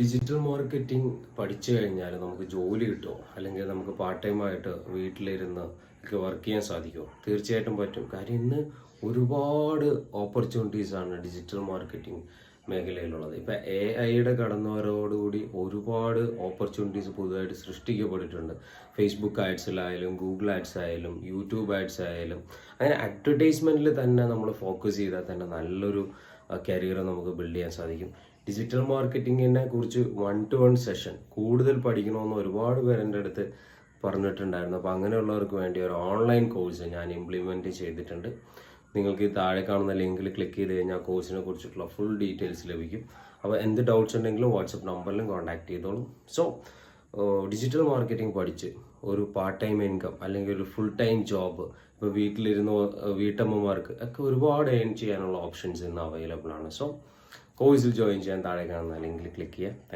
Digital marketing പഠിച്ചു കഴിഞ്ഞാൽ നമുക്ക് ജോലി കിട്ടുമോ, അല്ലെങ്കിൽ നമുക്ക് പാർട്ട് ടൈം ആയിട്ട് വീട്ടിലിരുന്ന് ഒക്കെ വർക്ക് ചെയ്യാൻ സാധിക്കുമോ? തീർച്ചയായിട്ടും പറ്റും. കാര്യം ഇന്ന് ഒരുപാട് ഓപ്പർച്യൂണിറ്റീസ് ആണ് ഡിജിറ്റൽ മാർക്കറ്റിംഗ് മേഖലയിലുള്ളത്. ഇപ്പം AI കടന്നുവരവോടുകൂടി ഒരുപാട് ഓപ്പർച്യൂണിറ്റീസ് പുതുതായിട്ട് സൃഷ്ടിക്കപ്പെട്ടിട്ടുണ്ട്. ഫേസ്ബുക്ക് ആഡ്സിലായാലും ഗൂഗിൾ ആഡ്സ് ആയാലും യൂട്യൂബ് ആഡ്സ് ആയാലും അങ്ങനെ അഡ്വർടൈസ്മെൻറ്റിൽ തന്നെ നമ്മൾ ഫോക്കസ് ചെയ്താൽ തന്നെ നല്ലൊരു കരിയർ നമുക്ക് ബിൽഡ് ചെയ്യാൻ സാധിക്കും. ഡിജിറ്റൽ മാർക്കറ്റിങ്ങിനെ കുറിച്ച് 1-to-1 സെഷൻ കൂടുതൽ പഠിക്കണമെന്ന് ഒരുപാട് പേര് എൻ്റെ അടുത്ത് പറഞ്ഞിട്ടുണ്ടായിരുന്നു. അപ്പോൾ അങ്ങനെയുള്ളവർക്ക് വേണ്ടി ഒരു ഓൺലൈൻ കോഴ്സ് ഞാൻ ഇംപ്ലിമെൻറ്റ് ചെയ്തിട്ടുണ്ട്. നിങ്ങൾക്ക് ഈ താഴെ കാണുന്ന ലിങ്കിൽ ക്ലിക്ക് ചെയ്ത് കഴിഞ്ഞാൽ കോഴ്സിനെ കുറിച്ചിട്ടുള്ള ഫുൾ ഡീറ്റെയിൽസ് ലഭിക്കും. അപ്പോൾ എന്ത് ഡൗട്ട്സ് ഉണ്ടെങ്കിലും വാട്സപ്പ് നമ്പറിലും കോൺടാക്ട് ചെയ്തോളും. സോ ഡിജിറ്റൽ മാർക്കറ്റിംഗ് പഠിച്ച് ഒരു പാർട്ട് ടൈം ഇൻകം അല്ലെങ്കിൽ ഒരു ഫുൾ ടൈം ജോബ് ഇപ്പോൾ വീട്ടിലിരുന്ന് വീട്ടമ്മമാർക്ക് ഒക്കെ ഒരുപാട് ഏൺ ചെയ്യാനുള്ള ഓപ്ഷൻസ് ഇന്ന് അവൈലബിൾ ആണ്. സോ കോഴ്സിൽ ജോയിൻ ചെയ്യാൻ താഴെ കാണുന്ന ലിങ്കിൽ ക്ലിക്ക് ചെയ്യുക.